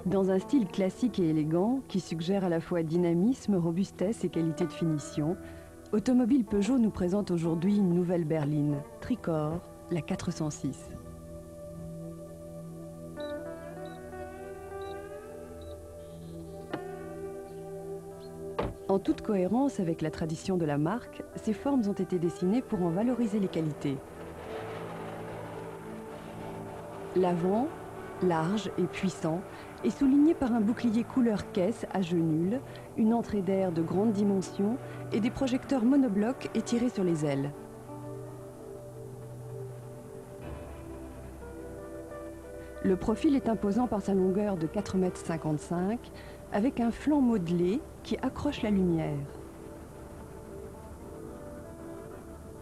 Dans un style classique et élégant, qui suggère à la fois dynamisme, robustesse et qualité de finition, Automobile Peugeot nous présente aujourd'hui une nouvelle berline, tricorps, la 406. En toute cohérence avec la tradition de la marque, ces formes ont été dessinées pour en valoriser les qualités. L'avant, large et puissant, est souligné par un bouclier couleur caisse à jeu nul, une entrée d'air de grande dimension et des projecteurs monoblocs étirés sur les ailes. Le profil est imposant par sa longueur de 4,55 m avec un flanc modelé qui accroche la lumière.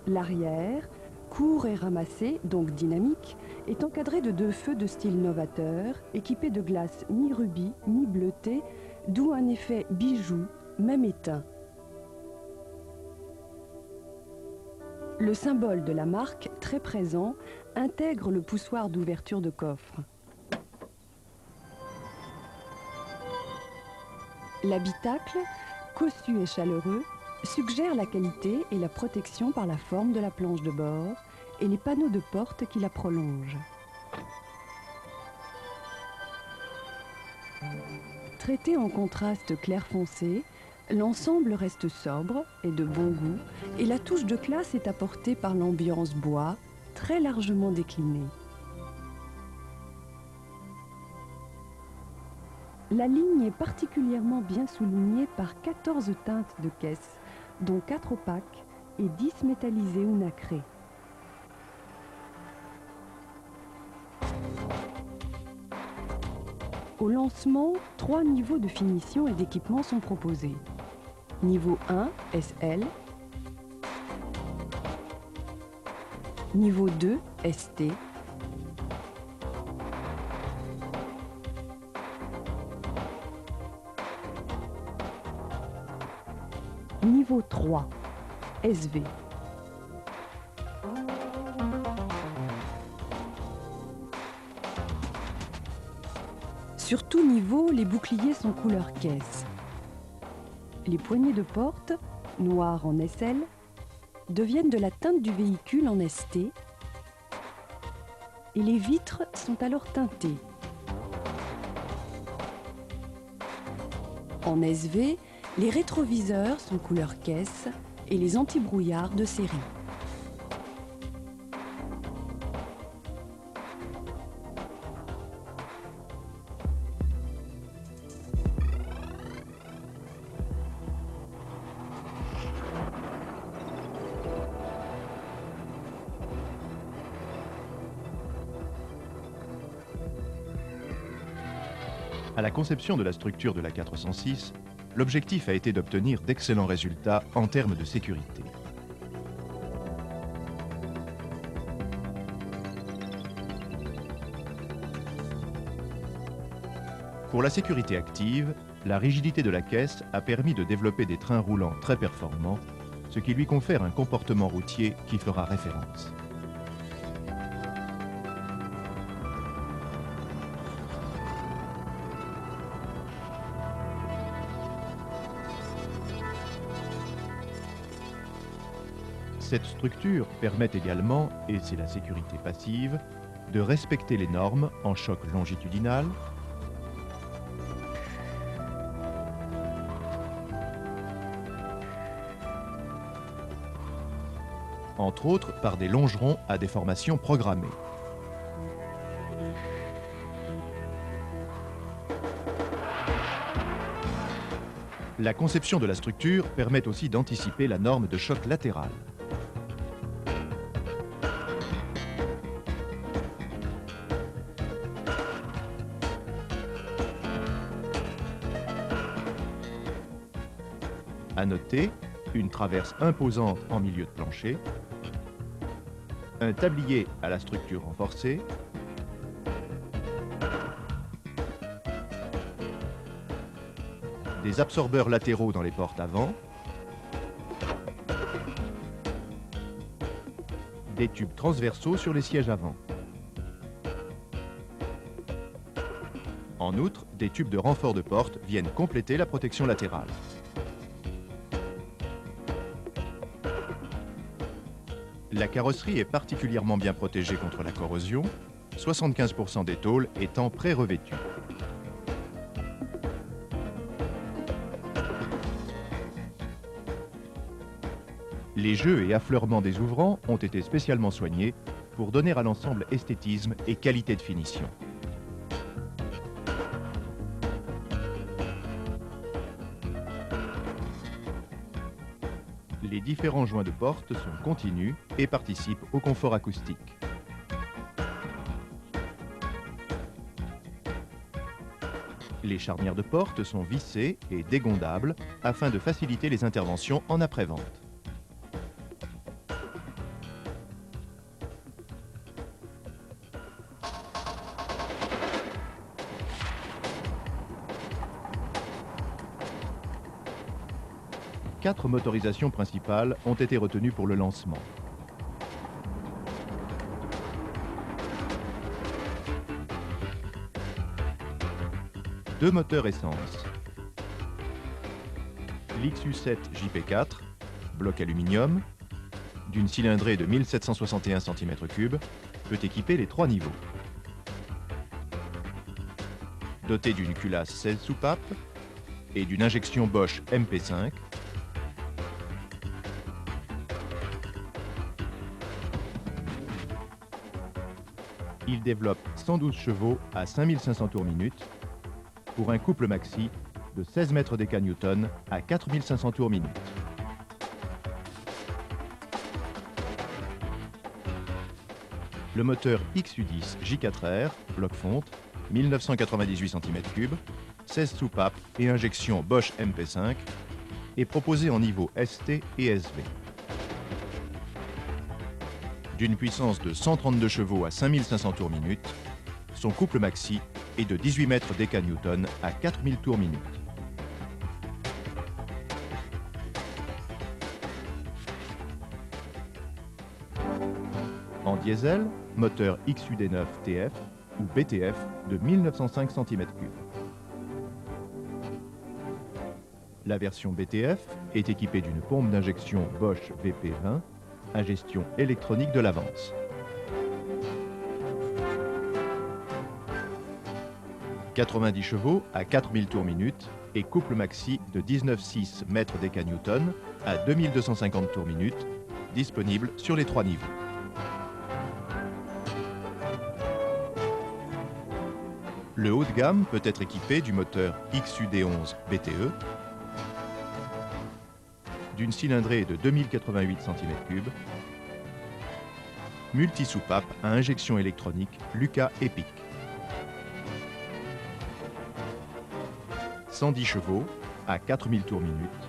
L'arrière, court et ramassé, donc dynamique, est encadré de 2 feux de style novateur, équipés de glaces mi-rubis, mi-bleutées, d'où un effet bijou, même éteint. Le symbole de la marque, très présent, intègre le poussoir d'ouverture de coffre. L'habitacle, cossu et chaleureux, suggère la qualité et la protection par la forme de la planche de bord et les panneaux de porte qui la prolongent. Traité en contraste clair foncé, l'ensemble reste sobre et de bon goût et la touche de classe est apportée par l'ambiance bois, très largement déclinée. La ligne est particulièrement bien soulignée par 14 teintes de caisse, dont 4 opaques et 10 métallisées ou nacrées. Au lancement, 3 niveaux de finition et d'équipement sont proposés. Niveau 1, SL. Niveau 2, ST. Niveau 3, SV. Sur tout niveau, les boucliers sont couleur caisse. Les poignées de porte, noires en SL, deviennent de la teinte du véhicule en ST et les vitres sont alors teintées. En SV, les rétroviseurs sont couleur caisse et les antibrouillards de série. À la conception de la structure de la 406, l'objectif a été d'obtenir d'excellents résultats en termes de sécurité. Pour la sécurité active, la rigidité de la caisse a permis de développer des trains roulants très performants, ce qui lui confère un comportement routier qui fera référence. Cette structure permet également, et c'est la sécurité passive, de respecter les normes en choc longitudinal, entre autres par des longerons à déformation programmée. La conception de la structure permet aussi d'anticiper la norme de choc latéral. À noter, une traverse imposante en milieu de plancher, un tablier à la structure renforcée, des absorbeurs latéraux dans les portes avant, des tubes transversaux sur les sièges avant. En outre, des tubes de renfort de porte viennent compléter la protection latérale. La carrosserie est particulièrement bien protégée contre la corrosion, 75% des tôles étant pré-revêtues. Les jeux et affleurements des ouvrants ont été spécialement soignés pour donner à l'ensemble esthétisme et qualité de finition. Les différents joints de porte sont continus et participent au confort acoustique. Les charnières de porte sont vissées et dégondables afin de faciliter les interventions en après-vente. Quatre motorisations principales ont été retenues pour le lancement. Deux moteurs essence. L'XU7 JP4, bloc aluminium, d'une cylindrée de 1761 cm3, peut équiper les trois niveaux. Doté d'une culasse 16 soupapes et d'une injection Bosch MP5, il développe 112 chevaux à 5500 tours minute pour un couple maxi de 16 mètres déca-newton à 4500 tours minute. Le moteur XU10 J4R, bloc fonte, 1998 cm3, 16 soupapes et injection Bosch MP5 est proposé en niveau ST et SV. D'une puissance de 132 chevaux à 5500 tours minute, son couple maxi est de 18 mètres déca-newton à 4000 tours minute. En diesel, moteur XUD9 TF ou BTF de 1905 cm3. La version BTF est équipée d'une pompe d'injection Bosch VP20 à gestion électronique de l'avance. 90 chevaux à 4000 tours minute et couple maxi de 19,6 mètres déca-newton à 2250 tours minute, disponible sur les trois niveaux. Le haut de gamme peut être équipé du moteur XUD11 BTE, d'une cylindrée de 2088 cm3, multi-soupape à injection électronique Lucas Epic. 110 chevaux à 4000 tours minute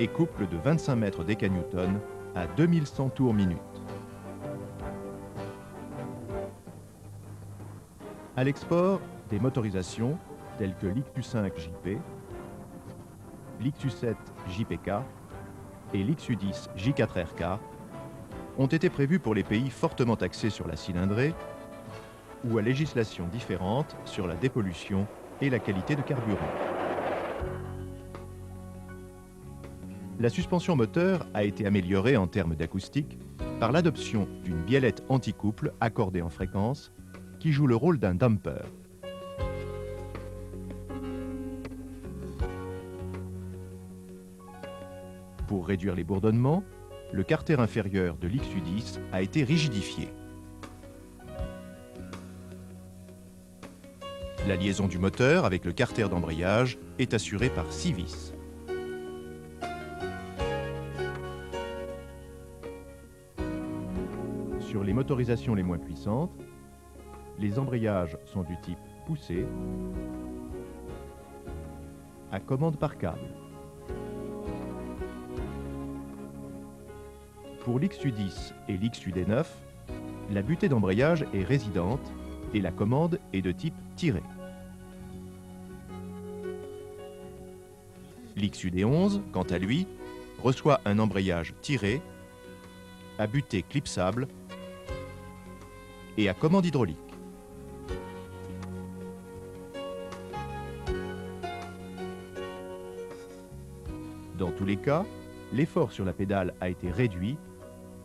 et couple de 25 mètres déca-newton à 2100 tours minute. À l'export, des motorisations telles que l'XU5 JP, l'XU7 JPK et l'XU10 J4RK ont été prévus pour les pays fortement taxés sur la cylindrée ou à législation différente sur la dépollution et la qualité de carburant. La suspension moteur a été améliorée en termes d'acoustique par l'adoption d'une biellette anti-couple accordée en fréquence qui joue le rôle d'un damper. Pour réduire les bourdonnements, le carter inférieur de l'XU10 a été rigidifié. La liaison du moteur avec le carter d'embrayage est assurée par 6 vis. Sur les motorisations les moins puissantes, les embrayages sont du type poussé à commande par câble. Pour l'XU10 et l'XUD9, la butée d'embrayage est résidente et la commande est de type tiré. L'XUD11, quant à lui, reçoit un embrayage tiré, à butée clipsable et à commande hydraulique. Dans tous les cas, l'effort sur la pédale a été réduit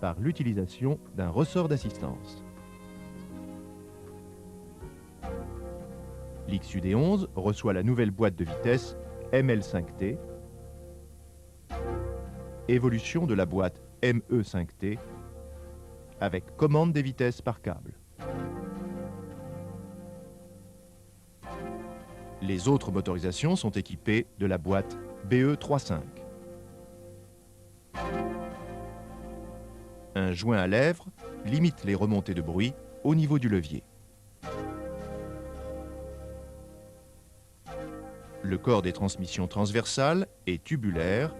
par l'utilisation d'un ressort d'assistance. L'XUD11 reçoit la nouvelle boîte de vitesse ML5T, évolution de la boîte ME5T, avec commande des vitesses par câble. Les autres motorisations sont équipées de la boîte BE35. Un joint à lèvres limite les remontées de bruit au niveau du levier. Le corps des transmissions transversales est tubulaire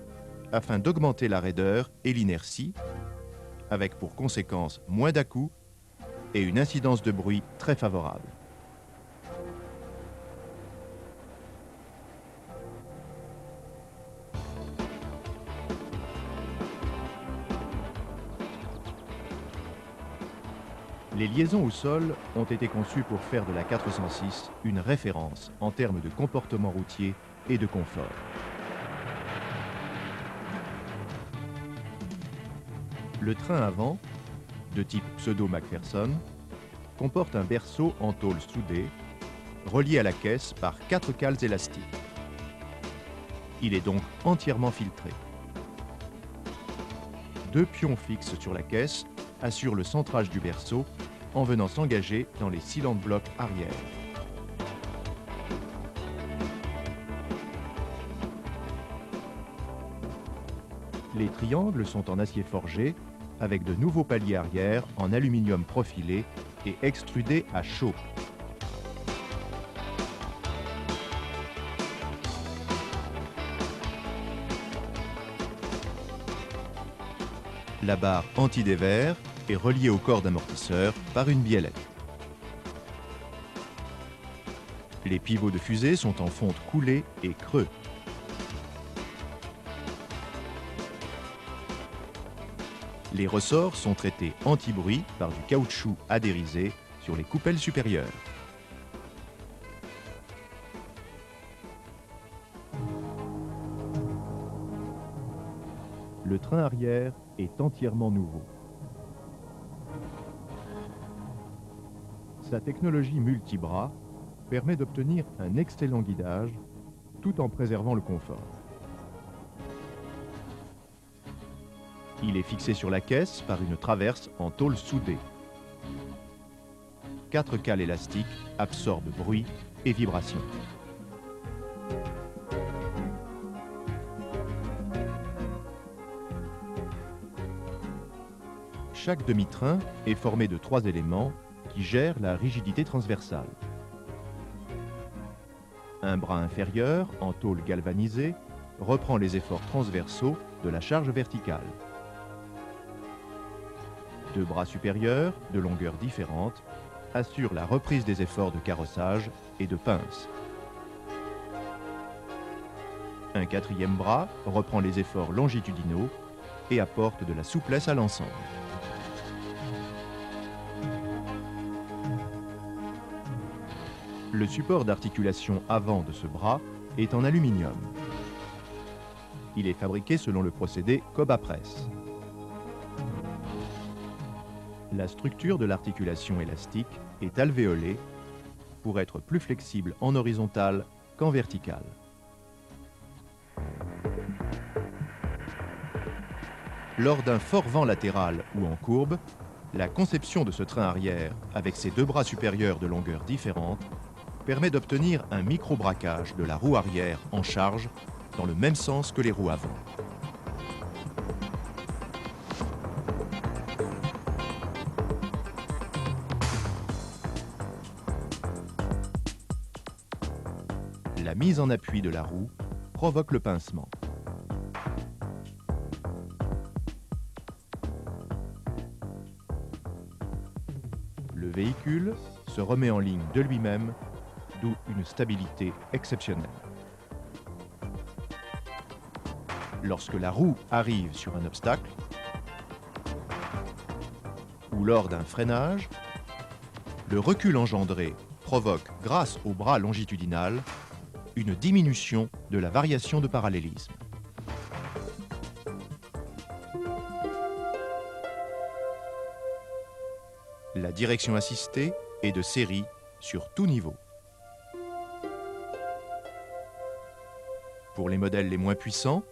afin d'augmenter la raideur et l'inertie, avec pour conséquence moins d'à-coups et une incidence de bruit très favorable. Les liaisons au sol ont été conçues pour faire de la 406 une référence en termes de comportement routier et de confort. Le train avant, de type pseudo-Macpherson, comporte un berceau en tôle soudée, relié à la caisse par 4 cales élastiques. Il est donc entièrement filtré. 2 pions fixes sur la caisse assurent le centrage du berceau en venant s'engager dans les cylindres blocs arrière. Les triangles sont en acier forgé avec de nouveaux paliers arrière en aluminium profilé et extrudés à chaud. La barre anti-dévers est reliée au corps d'amortisseur par une biellette. Les pivots de fusée sont en fonte coulée et creux. Les ressorts sont traités anti-bruit par du caoutchouc adhérisé sur les coupelles supérieures. Le train arrière est entièrement nouveau. Sa technologie multibras permet d'obtenir un excellent guidage tout en préservant le confort. Il est fixé sur la caisse par une traverse en tôle soudée. 4 cales élastiques absorbent bruit et vibration. Chaque demi-train est formé de 3 éléments qui gèrent la rigidité transversale. Un bras inférieur, en tôle galvanisée, reprend les efforts transversaux de la charge verticale. 2 bras supérieurs, de longueurs différentes, assurent la reprise des efforts de carrossage et de pince. Un 4e bras reprend les efforts longitudinaux et apporte de la souplesse à l'ensemble. Le support d'articulation avant de ce bras est en aluminium. Il est fabriqué selon le procédé Coba-Press. La structure de l'articulation élastique est alvéolée pour être plus flexible en horizontal qu'en vertical. Lors d'un fort vent latéral ou en courbe, la conception de ce train arrière, avec ses 2 bras supérieurs de longueurs différentes, permet d'obtenir un micro-braquage de la roue arrière en charge dans le même sens que les roues avant. La mise en appui de la roue provoque le pincement. Le véhicule se remet en ligne de lui-même, d'où une stabilité exceptionnelle. Lorsque la roue arrive sur un obstacle ou lors d'un freinage, le recul engendré provoque, grâce au bras longitudinal, une diminution de la variation de parallélisme. La direction assistée est de série sur tout niveau. Pour les modèles les moins puissants,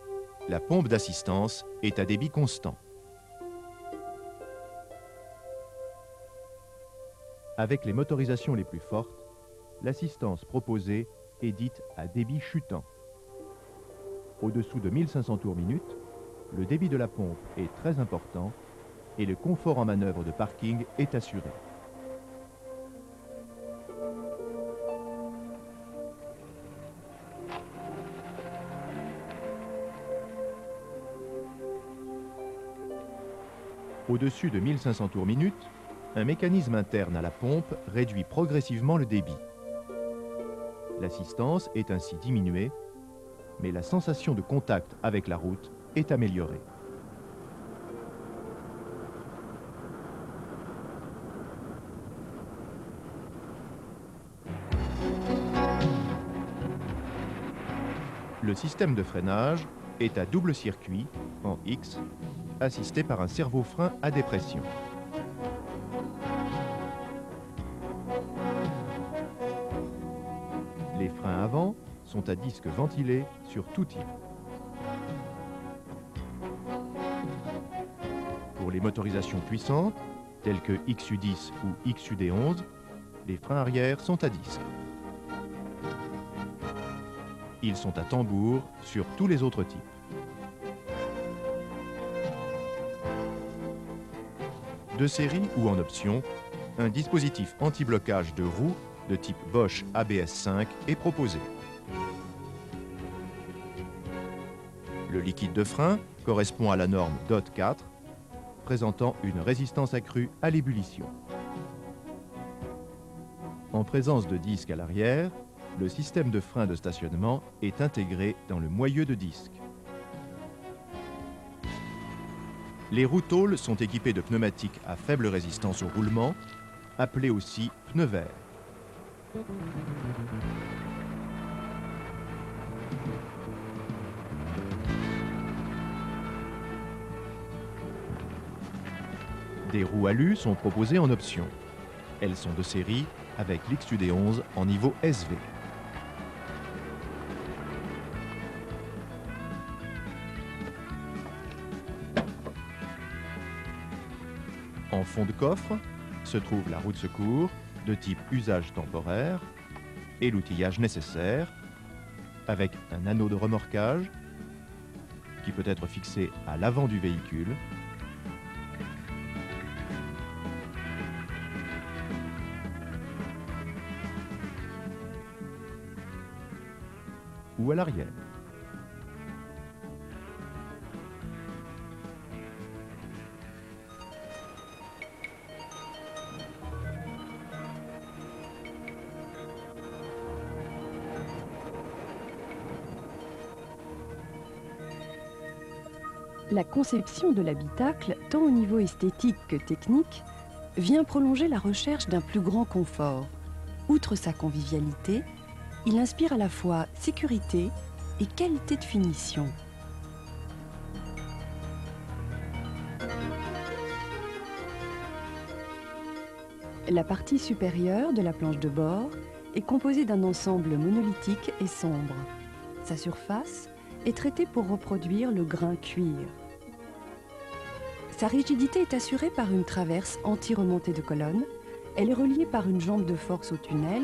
la pompe d'assistance est à débit constant. Avec les motorisations les plus fortes, l'assistance proposée est dite à débit chutant. Au-dessous de 1500 tours minute, le débit de la pompe est très important et le confort en manœuvre de parking est assuré. Au-dessus de 1500 tours minute, un mécanisme interne à la pompe réduit progressivement le débit. L'assistance est ainsi diminuée, mais la sensation de contact avec la route est améliorée. Le système de freinage est à double circuit, en X, assisté par un servo-frein à dépression. Les freins avant sont à disque ventilé sur tout type. Pour les motorisations puissantes, telles que XU10 ou XUD11, les freins arrière sont à disque. Ils sont à tambour sur tous les autres types. De série ou en option, un dispositif anti-blocage de roues de type Bosch ABS5 est proposé. Le liquide de frein correspond à la norme DOT 4, présentant une résistance accrue à l'ébullition. En présence de disques à l'arrière, le système de frein de stationnement est intégré dans le moyeu de disque. Les roues tôles sont équipées de pneumatiques à faible résistance au roulement, appelés aussi pneus verts. Des roues alu sont proposées en option. Elles sont de série avec l'XUD11 en niveau SV. En fond de coffre se trouve la roue de secours de type usage temporaire et l'outillage nécessaire avec un anneau de remorquage qui peut être fixé à l'avant du véhicule ou à l'arrière. La conception de l'habitacle, tant au niveau esthétique que technique, vient prolonger la recherche d'un plus grand confort. Outre sa convivialité, il inspire à la fois sécurité et qualité de finition. La partie supérieure de la planche de bord est composée d'un ensemble monolithique et sombre. Sa surface est traitée pour reproduire le grain cuir. Sa rigidité est assurée par une traverse anti-remontée de colonne. Elle est reliée par une jambe de force au tunnel,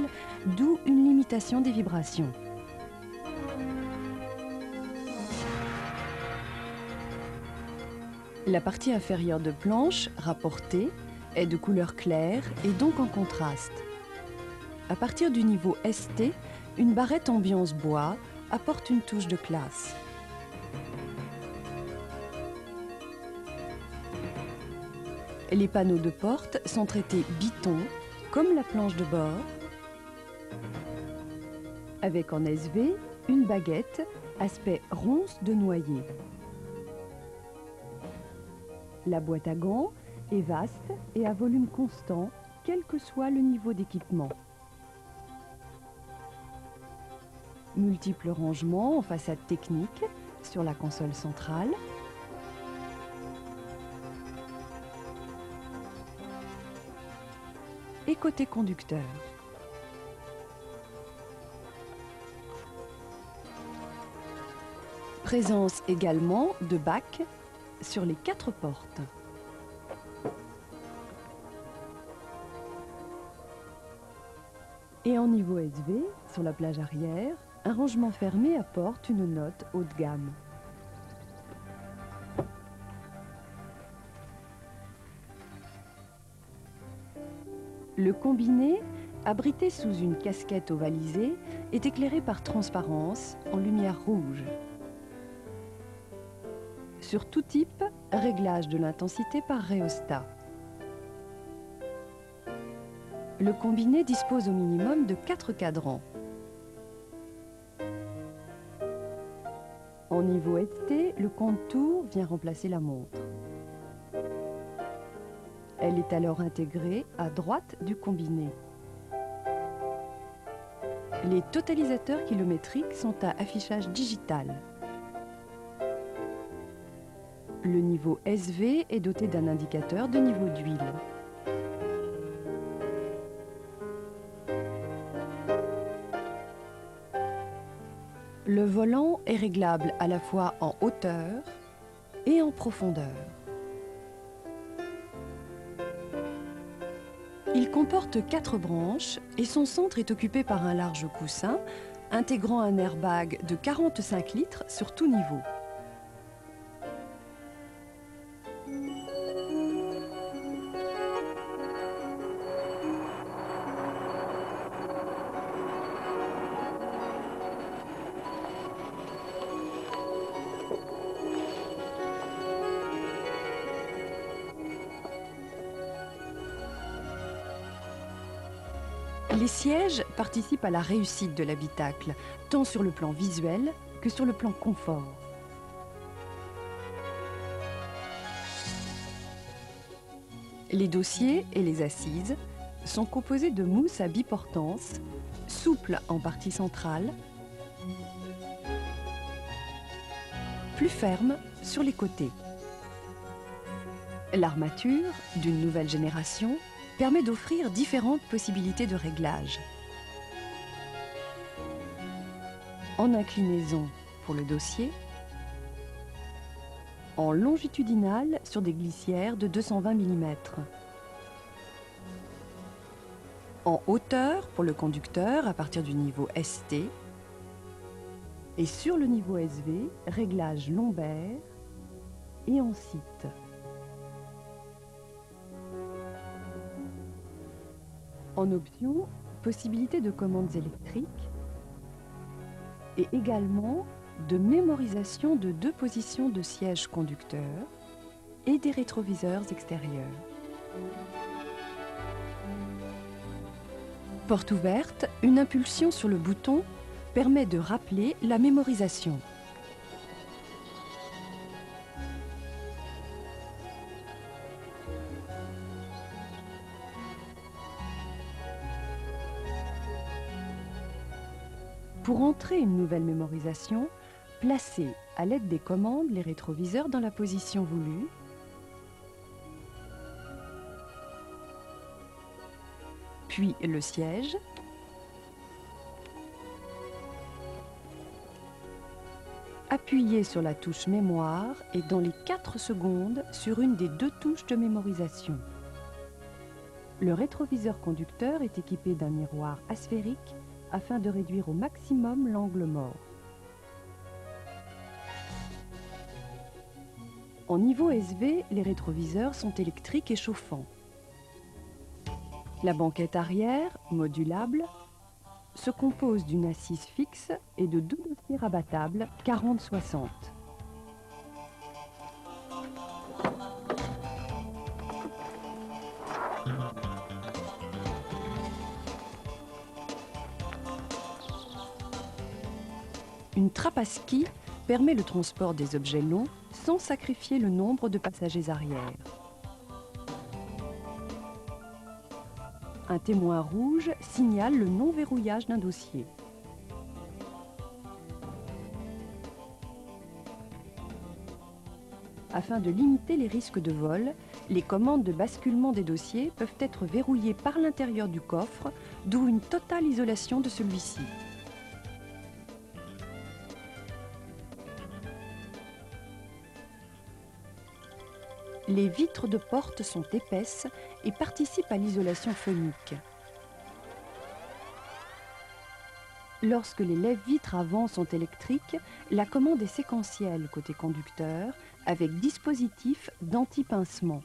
d'où une limitation des vibrations. La partie inférieure de planche, rapportée, est de couleur claire et donc en contraste. À partir du niveau ST, une barrette ambiance bois apporte une touche de classe. Les panneaux de porte sont traités biton, comme la planche de bord, avec en SV une baguette, aspect ronce de noyer. La boîte à gants est vaste et à volume constant, quel que soit le niveau d'équipement. Multiples rangements en façade technique sur la console centrale. Et côté conducteur. Présence également de bacs sur les 4 portes. Et en niveau SV, sur la plage arrière, un rangement fermé apporte une note haut de gamme. Le combiné, abrité sous une casquette ovalisée, est éclairé par transparence en lumière rouge. Sur tout type, réglage de l'intensité par rhéostat. Le combiné dispose au minimum de 4 cadrans. En niveau ST, le compte-tours vient remplacer la montre. Elle est alors intégrée à droite du combiné. Les totalisateurs kilométriques sont à affichage digital. Le niveau SV est doté d'un indicateur de niveau d'huile. Le volant est réglable à la fois en hauteur et en profondeur. Il comporte 4 branches et son centre est occupé par un large coussin intégrant un airbag de 45 litres sur tout niveau. Les sièges participent à la réussite de l'habitacle, tant sur le plan visuel que sur le plan confort. Les dossiers et les assises sont composés de mousse à biportance, souple en partie centrale, plus ferme sur les côtés. L'armature, d'une nouvelle génération, permet d'offrir différentes possibilités de réglage. En inclinaison pour le dossier, en longitudinal sur des glissières de 220 mm, en hauteur pour le conducteur à partir du niveau ST, et sur le niveau SV, réglage lombaire et en site. En option, possibilité de commandes électriques et également de mémorisation de 2 positions de siège conducteur et des rétroviseurs extérieurs. Porte ouverte, une impulsion sur le bouton permet de rappeler la mémorisation. Pour entrer une nouvelle mémorisation, placez à l'aide des commandes les rétroviseurs dans la position voulue, puis le siège, appuyez sur la touche mémoire et dans les 4 secondes sur une des 2 touches de mémorisation. Le rétroviseur conducteur est équipé d'un miroir asphérique afin de réduire au maximum l'angle mort. En niveau SV, les rétroviseurs sont électriques et chauffants. La banquette arrière, modulable, se compose d'une assise fixe et de 2 dossiers rabattables 40-60. Une trappe à ski permet le transport des objets longs sans sacrifier le nombre de passagers arrière. Un témoin rouge signale le non-verrouillage d'un dossier. Afin de limiter les risques de vol, les commandes de basculement des dossiers peuvent être verrouillées par l'intérieur du coffre, d'où une totale isolation de celui-ci. Les vitres de porte sont épaisses et participent à l'isolation phonique. Lorsque les lève-vitres avant sont électriques, la commande est séquentielle côté conducteur avec dispositif d'anti-pincement.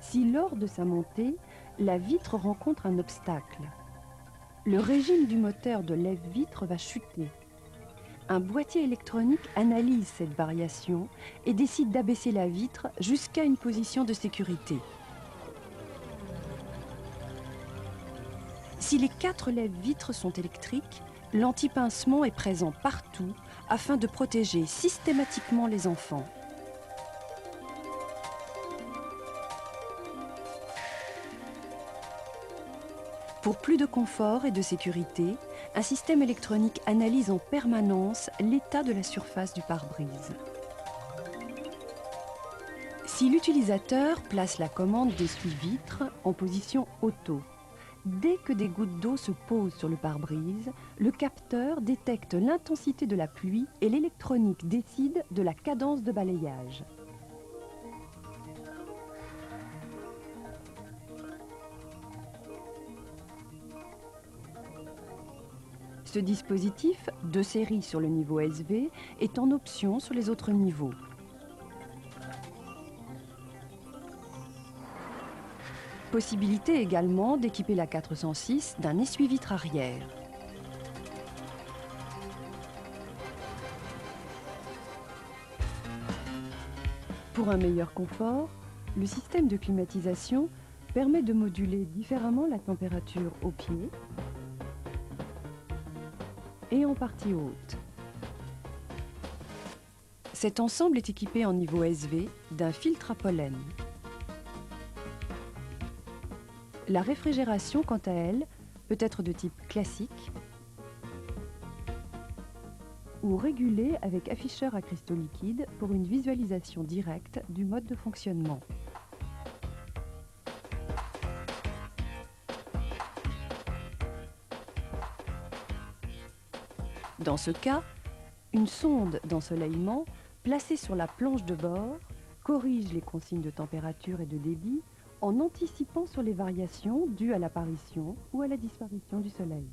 Si lors de sa montée, la vitre rencontre un obstacle, le régime du moteur de lève-vitre va chuter. Un boîtier électronique analyse cette variation et décide d'abaisser la vitre jusqu'à une position de sécurité. Si les 4 lève-vitres sont électriques, l'anti-pincement est présent partout afin de protéger systématiquement les enfants. Pour plus de confort et de sécurité, un système électronique analyse en permanence l'état de la surface du pare-brise. Si l'utilisateur place la commande d'essuie-vitre en position auto, dès que des gouttes d'eau se posent sur le pare-brise, le capteur détecte l'intensité de la pluie et l'électronique décide de la cadence de balayage. Ce dispositif, de série sur le niveau SV, est en option sur les autres niveaux. Possibilité également d'équiper la 406 d'un essuie-vitre arrière. Pour un meilleur confort, le système de climatisation permet de moduler différemment la température au pied et en partie haute. Cet ensemble est équipé en niveau SV d'un filtre à pollen. La réfrigération, quant à elle, peut être de type classique ou régulée avec afficheur à cristaux liquides pour une visualisation directe du mode de fonctionnement. Dans ce cas, une sonde d'ensoleillement placée sur la planche de bord corrige les consignes de température et de débit en anticipant sur les variations dues à l'apparition ou à la disparition du soleil.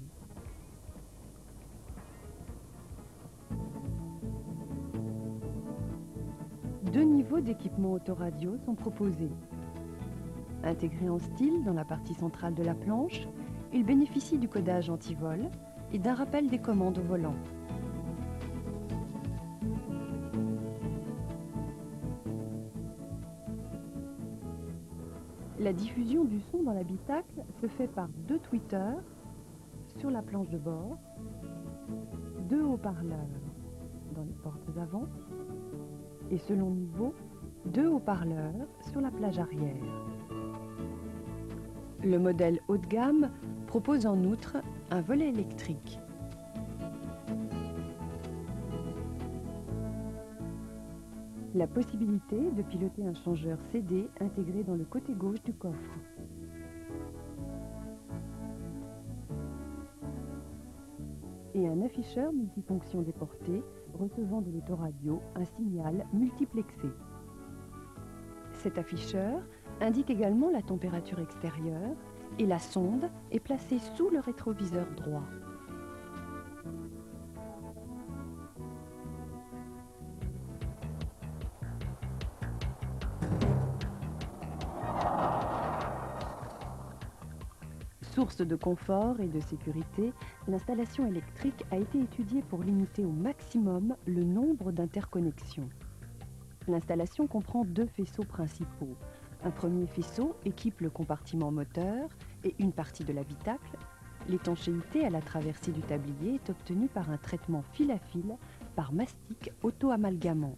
Deux niveaux d'équipement autoradio sont proposés. Intégré en style dans la partie centrale de la planche, il bénéficie du codage anti-vol et d'un rappel des commandes au volant. La diffusion du son dans l'habitacle se fait par 2 tweeters sur la planche de bord, 2 haut-parleurs dans les portes avant et selon niveau, 2 haut-parleurs sur la plage arrière. Le modèle haut de gamme propose en outre un volet électrique. La possibilité de piloter un changeur CD intégré dans le côté gauche du coffre. Et un afficheur multifonction déporté recevant de l'autoradio un signal multiplexé. Cet afficheur indique également la température extérieure et la sonde est placée sous le rétroviseur droit. Source de confort et de sécurité, l'installation électrique a été étudiée pour limiter au maximum le nombre d'interconnexions. L'installation comprend 2 faisceaux principaux, Un premier faisceau équipe le compartiment moteur et une partie de l'habitacle. L'étanchéité à la traversée du tablier est obtenue par un traitement fil à fil par mastic auto-amalgamant.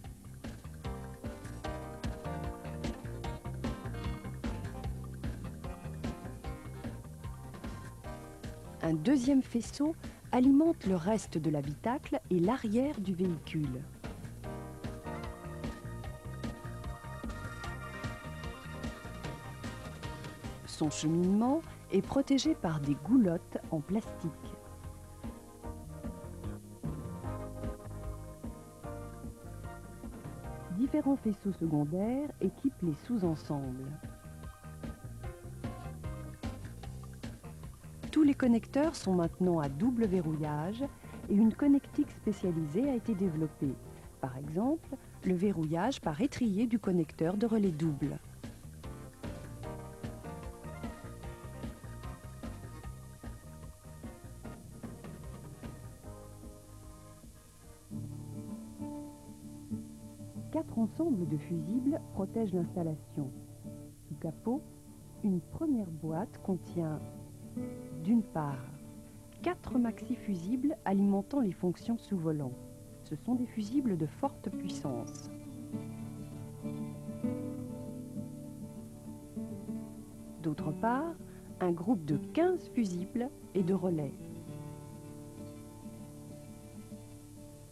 Un deuxième faisceau alimente le reste de l'habitacle et l'arrière du véhicule. Son cheminement est protégé par des goulottes en plastique. Différents faisceaux secondaires équipent les sous-ensembles. Tous les connecteurs sont maintenant à double verrouillage et une connectique spécialisée a été développée. Par exemple, le verrouillage par étrier du connecteur de relais double. Quatre ensembles de fusibles protègent l'installation. Sous capot, une première boîte contient d'une part 4 maxi-fusibles alimentant les fonctions sous volant. Ce sont des fusibles de forte puissance. D'autre part, un groupe de 15 fusibles et de relais.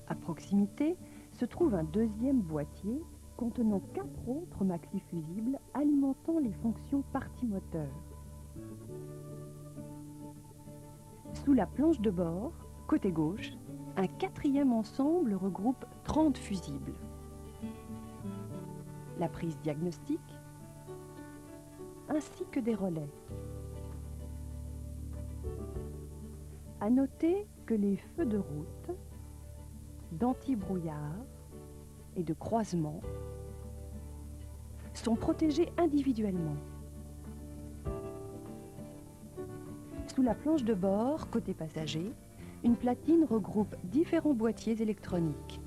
À proximité se trouve un deuxième boîtier contenant 4 autres maxi-fusibles alimentant les fonctions partie moteur. Sous la planche de bord, côté gauche, un quatrième ensemble regroupe 30 fusibles. La prise diagnostique, ainsi que des relais. À noter que les feux de route, d'anti-brouillard et de croisement sont protégés individuellement. Sous la planche de bord, côté passager, une platine regroupe différents boîtiers électroniques.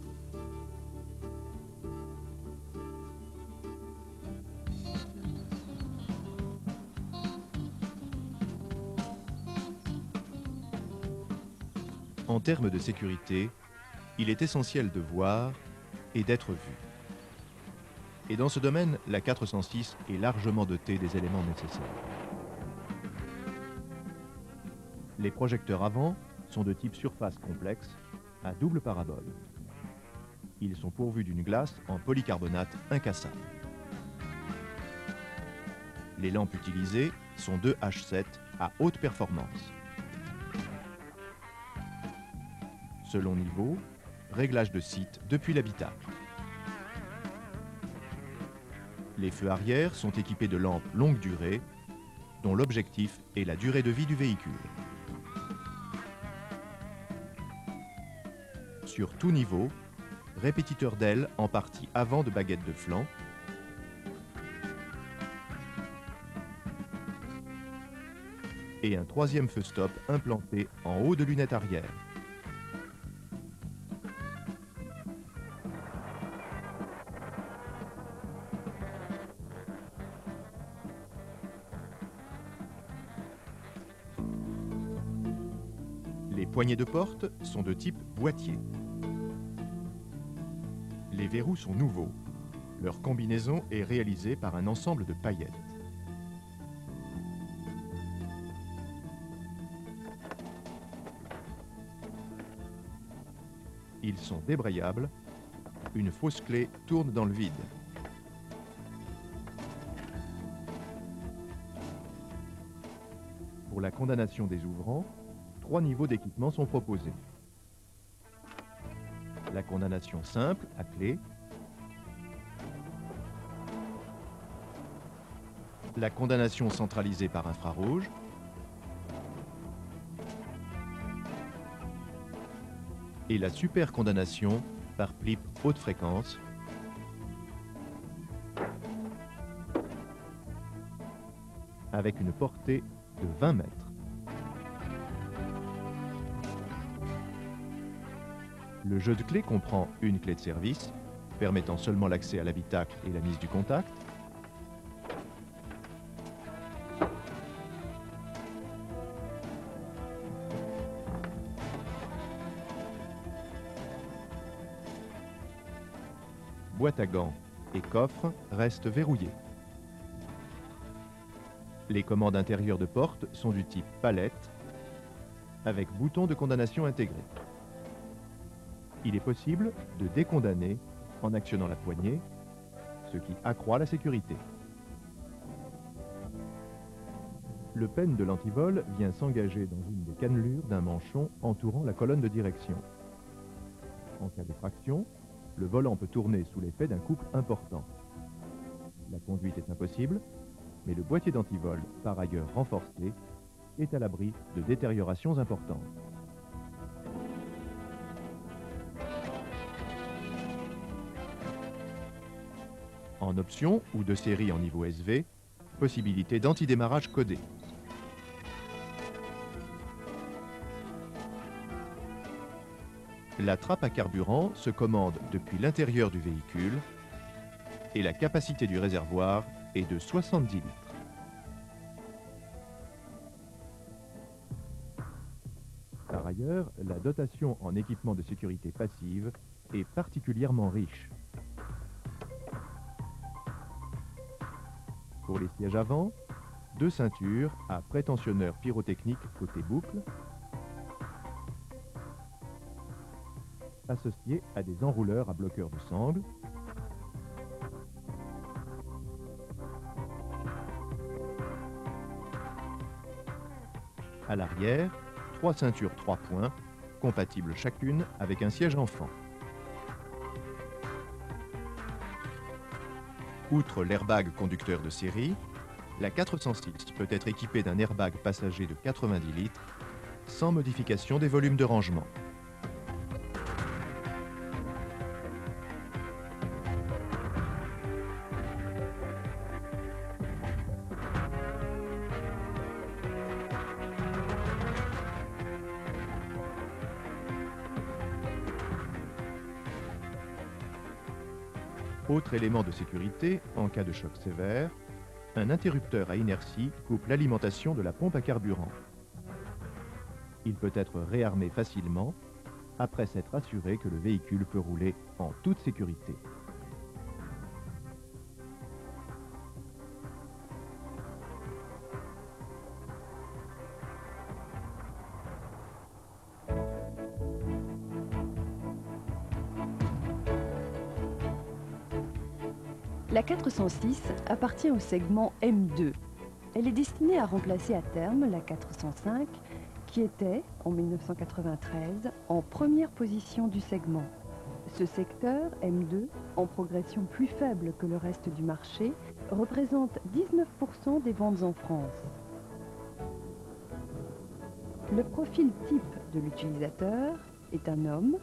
En termes de sécurité, il est essentiel de voir et d'être vu. Et dans ce domaine, la 406 est largement dotée des éléments nécessaires. Les projecteurs avant sont de type surface complexe à double parabole. Ils sont pourvus d'une glace en polycarbonate incassable. Les lampes utilisées sont 2 H7 à haute performance. Selon niveau, réglage de site depuis l'habitacle. Les feux arrière sont équipés de lampes longue durée, dont l'objectif est la durée de vie du véhicule. Sur tout niveau, répétiteur d'aile en partie avant de baguette de flanc, et un troisième feu stop implanté en haut de lunette arrière. Les poignées de porte sont de type boîtier. Les verrous sont nouveaux. Leur combinaison est réalisée par un ensemble de paillettes. Ils sont débrayables. Une fausse clé tourne dans le vide. Pour la condamnation des ouvrants, 3 niveaux d'équipement sont proposés. La condamnation simple à clé, la condamnation centralisée par infrarouge, et la super condamnation par clip haute fréquence, avec une portée de 20 mètres. Le jeu de clés comprend une clé de service, permettant seulement l'accès à l'habitacle et la mise du contact, boîte à gants et coffre restent verrouillés. Les commandes intérieures de porte sont du type palette avec bouton de condamnation intégré. Il est possible de décondamner en actionnant la poignée, ce qui accroît la sécurité. Le pêne de l'antivol vient s'engager dans une des cannelures d'un manchon entourant la colonne de direction. En cas d'effraction, le volant peut tourner sous l'effet d'un couple important. La conduite est impossible, mais le boîtier d'antivol, par ailleurs renforcé, est à l'abri de détériorations importantes. En option ou de série en niveau SV, possibilité d'antidémarrage codé. La trappe à carburant se commande depuis l'intérieur du véhicule et la capacité du réservoir est de 70 litres. Par ailleurs, la dotation en équipement de sécurité passive est particulièrement riche. Pour les sièges avant, 2 ceintures à prétentionneur pyrotechnique côté boucle, associées à des enrouleurs à bloqueurs de sangle, à l'arrière, 3 ceintures 3 points, compatibles chacune avec un siège enfant. Outre l'airbag conducteur de série, la 406 peut être équipée d'un airbag passager de 90 litres, sans modification des volumes de rangement. Autre élément de sécurité, en cas de choc sévère, un interrupteur à inertie coupe l'alimentation de la pompe à carburant. Il peut être réarmé facilement après s'être assuré que le véhicule peut rouler en toute sécurité. La 406 appartient au segment M2. Elle est destinée à remplacer à terme la 405, qui était, en 1993, en première position du segment. Ce secteur, M2, en progression plus faible que le reste du marché, représente 19% des ventes en France. Le profil type de l'utilisateur est un homme,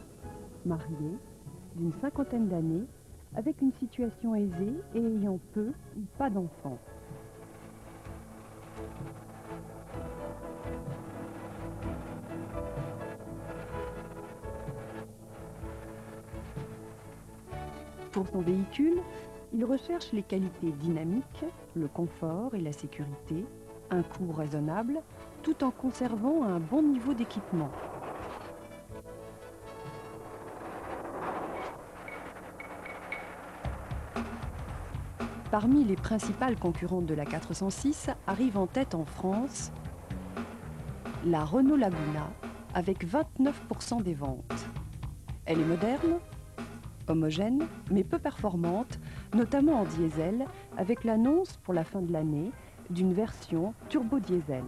marié, d'une cinquantaine d'années, avec une situation aisée et ayant peu ou pas d'enfants. Pour son véhicule, il recherche les qualités dynamiques, le confort et la sécurité, un coût raisonnable, tout en conservant un bon niveau d'équipement. Parmi les principales concurrentes de la 406 arrive en tête en France la Renault Laguna avec 29% des ventes. Elle est moderne, homogène, mais peu performante, notamment en diesel, avec l'annonce pour la fin de l'année d'une version turbo-diesel.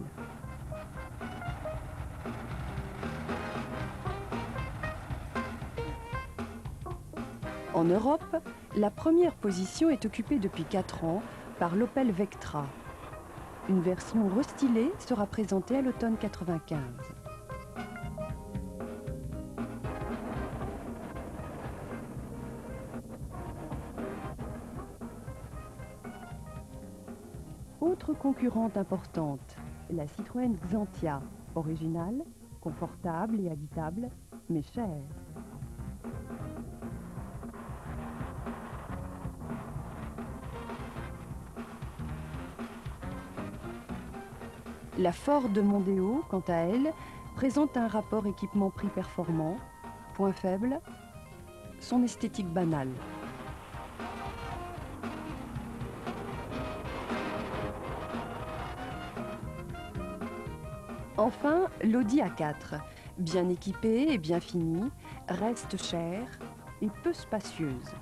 En Europe, la première position est occupée depuis 4 ans par l'Opel Vectra. Une version restylée sera présentée à l'automne 95. Autre concurrente importante, la Citroën Xantia, originale, confortable et habitable, mais chère. La Ford Mondeo, quant à elle, présente un rapport équipement-prix performant. Point faible, son esthétique banale. Enfin, l'Audi A4, bien équipée et bien finie, reste chère et peu spacieuse.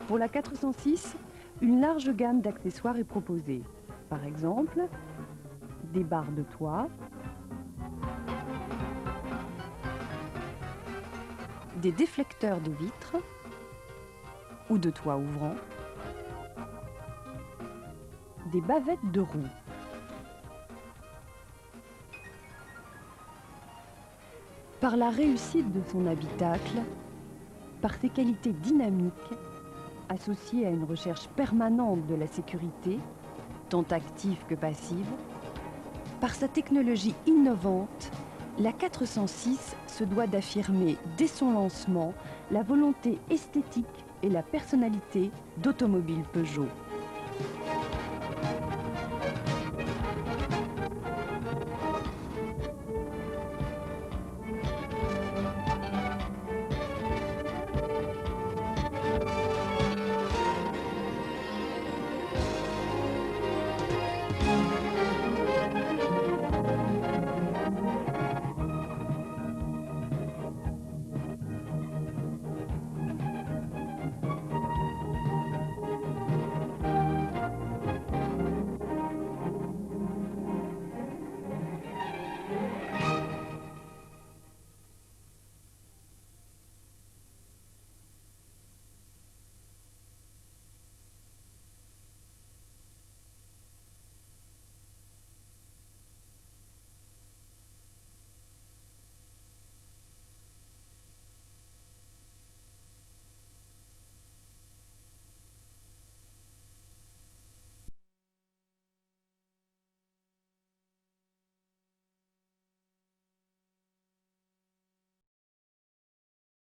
Pour la 406, une large gamme d'accessoires est proposée. Par exemple, des barres de toit, des déflecteurs de vitres ou de toit ouvrant, des bavettes de roues. Par la réussite de son habitacle, par ses qualités dynamiques, associées à une recherche permanente de la sécurité, tant active que passive, par sa technologie innovante, la 406 se doit d'affirmer dès son lancement la volonté esthétique et la personnalité d'Automobile Peugeot.